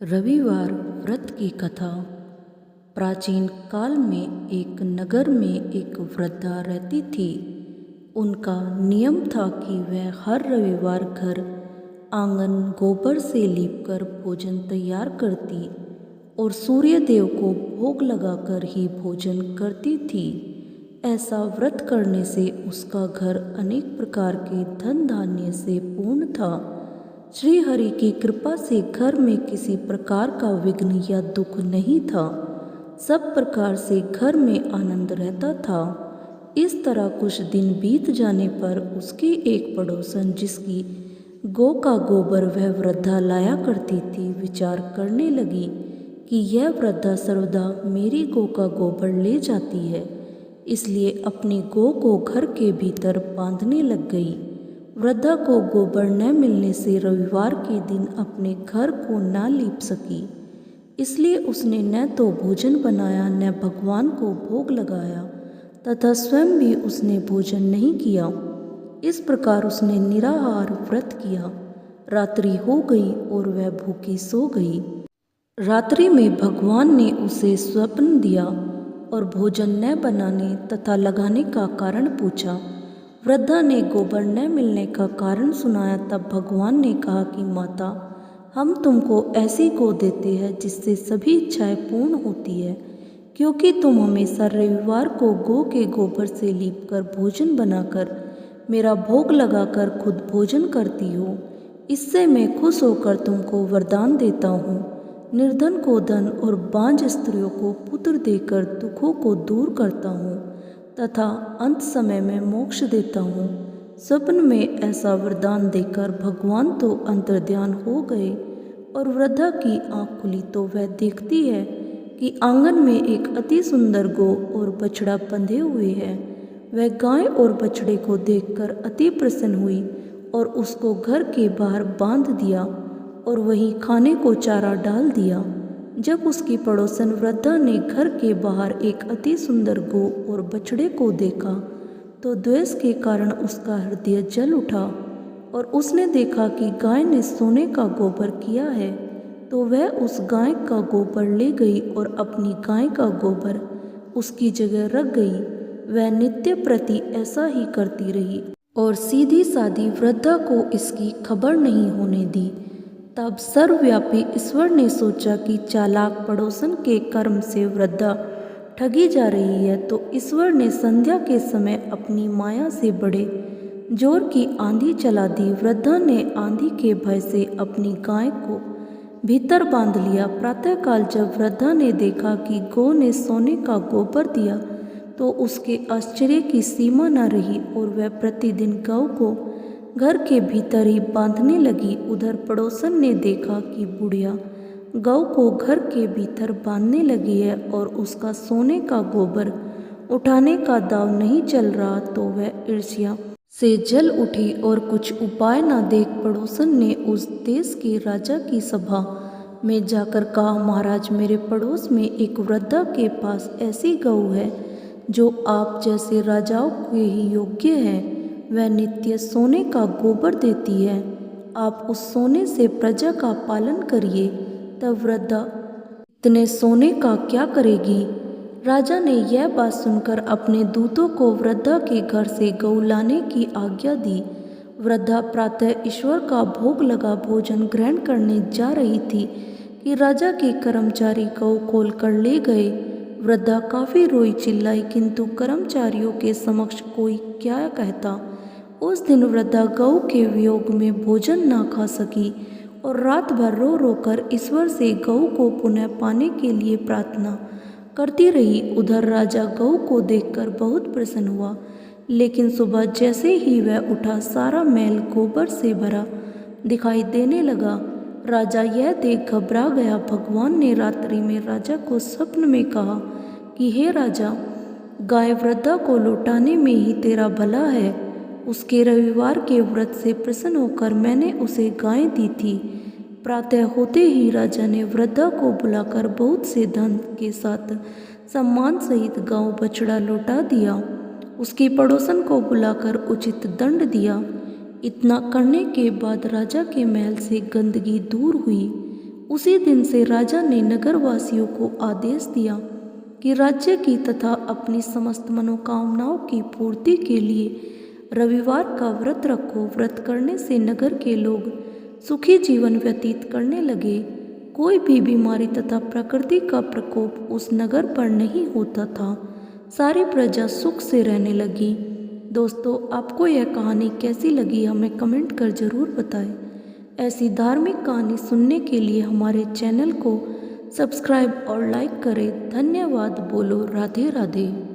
रविवार व्रत की कथा। प्राचीन काल में एक नगर में एक वृद्धा रहती थी। उनका नियम था कि वह हर रविवार घर आंगन गोबर से लीपकर भोजन तैयार करती और सूर्य देव को भोग लगाकर ही भोजन करती थी। ऐसा व्रत करने से उसका घर अनेक प्रकार के धन धान्य से पूर्ण था। श्री हरि की कृपा से घर में किसी प्रकार का विघ्न या दुख नहीं था। सब प्रकार से घर में आनंद रहता था। इस तरह कुछ दिन बीत जाने पर उसकी एक पड़ोसन, जिसकी गौ का गोबर वह वृद्धा लाया करती थी, विचार करने लगी कि यह वृद्धा सर्वदा मेरी गौ का गोबर ले जाती है, इसलिए अपनी गौ को घर के भीतर बांधने लग गई। वृद्धा को गोबर न मिलने से रविवार के दिन अपने घर को न लीप सकी, इसलिए उसने न तो भोजन बनाया न भगवान को भोग लगाया तथा स्वयं भी उसने भोजन नहीं किया। इस प्रकार उसने निराहार व्रत किया। रात्रि हो गई और वह भूखी सो गई। रात्रि में भगवान ने उसे स्वप्न दिया और भोजन न बनाने तथा लगाने का कारण पूछा। वृद्धा ने गोबर न मिलने का कारण सुनाया। तब भगवान ने कहा कि माता, हम तुमको ऐसी गौ देते हैं जिससे सभी इच्छाएं पूर्ण होती है, क्योंकि तुम हमेशा रविवार को गौ के गोबर से लीपकर भोजन बनाकर मेरा भोग लगाकर खुद भोजन करती हो। इससे मैं खुश होकर तुमको वरदान देता हूँ। निर्धन को धन और बांझ स्त्रियों को पुत्र देकर दुखों को दूर करता हूँ तथा अंत समय में मोक्ष देता हूँ। स्वप्न में ऐसा वरदान देकर भगवान तो अंतर्ध्यान हो गए और वृद्धा की आँख खुली तो वह देखती है कि आंगन में एक अति सुंदर गौ और बछड़ा बंधे हुए हैं। वह गाय और बछड़े को देखकर अति प्रसन्न हुई और उसको घर के बाहर बांध दिया और वहीं खाने को चारा डाल दिया। जब उसकी पड़ोसन वृद्धा ने घर के बाहर एक अति सुंदर गौ और बछड़े को देखा तो द्वेष के कारण उसका हृदय जल उठा और उसने देखा कि गाय ने सोने का गोबर किया है, तो वह उस गाय का गोबर ले गई और अपनी गाय का गोबर उसकी जगह रख गई। वह नित्य प्रति ऐसा ही करती रही और सीधी सादी वृद्धा को इसकी खबर नहीं होने दी। तब सर्वव्यापी ईश्वर ने सोचा कि चालाक पड़ोसन के कर्म से वृद्धा ठगी जा रही है, तो ईश्वर ने संध्या के समय अपनी माया से बड़े जोर की आंधी चला दी। वृद्धा ने आंधी के भय से अपनी गाय को भीतर बांध लिया। प्रातःकाल जब वृद्धा ने देखा कि गौ ने सोने का गोबर दिया तो उसके आश्चर्य की सीमा न रही और वह प्रतिदिन गौ को घर के भीतर ही बांधने लगी। उधर पड़ोसन ने देखा कि बुढ़िया गौ को घर के भीतर बांधने लगी है और उसका सोने का गोबर उठाने का दाव नहीं चल रहा, तो वह ईर्ष्या से जल उठी और कुछ उपाय न देख पड़ोसन ने उस देश के राजा की सभा में जाकर कहा, महाराज, मेरे पड़ोस में एक वृद्धा के पास ऐसी गौ है जो आप जैसे राजाओं के ही योग्य है। वह नित्य सोने का गोबर देती है। आप उस सोने से प्रजा का पालन करिए। तब वृद्धा इतने सोने का क्या करेगी? राजा ने यह बात सुनकर अपने दूतों को वृद्धा के घर से गौ लाने की आज्ञा दी। वृद्धा प्रातः ईश्वर का भोग लगा भोजन ग्रहण करने जा रही थी कि राजा के कर्मचारी गौ खोल कर ले गए। वृद्धा काफी रोई चिल्लाई, किंतु कर्मचारियों के समक्ष कोई क्या कहता। उस दिन वृद्धा गौ के वियोग में भोजन न खा सकी और रात भर रो रो कर ईश्वर से गौ को पुनः पाने के लिए प्रार्थना करती रही। उधर राजा गौ को देखकर बहुत प्रसन्न हुआ, लेकिन सुबह जैसे ही वह उठा सारा मैल गोबर से भरा दिखाई देने लगा। राजा यह देख घबरा गया। भगवान ने रात्रि में राजा को स्वप्न में कहा कि हे राजा, गाय वृद्धा को लौटाने में ही तेरा भला है। उसके रविवार के व्रत से प्रसन्न होकर मैंने उसे गाय दी थी। प्रातः होते ही राजा ने वृद्धा को बुलाकर बहुत से धन के साथ सम्मान सहित गांव बछड़ा लौटा दिया। उसकी पड़ोसन को बुलाकर उचित दंड दिया। इतना करने के बाद राजा के महल से गंदगी दूर हुई। उसी दिन से राजा ने नगरवासियों को आदेश दिया कि राज्य की तथा अपनी समस्त मनोकामनाओं की पूर्ति के लिए रविवार का व्रत रखो। व्रत करने से नगर के लोग सुखी जीवन व्यतीत करने लगे। कोई भी बीमारी तथा प्रकृति का प्रकोप उस नगर पर नहीं होता था। सारी प्रजा सुख से रहने लगी। दोस्तों, आपको यह कहानी कैसी लगी हमें कमेंट कर ज़रूर बताएं। ऐसी धार्मिक कहानी सुनने के लिए हमारे चैनल को सब्सक्राइब और लाइक करें। धन्यवाद। बोलो राधे राधे।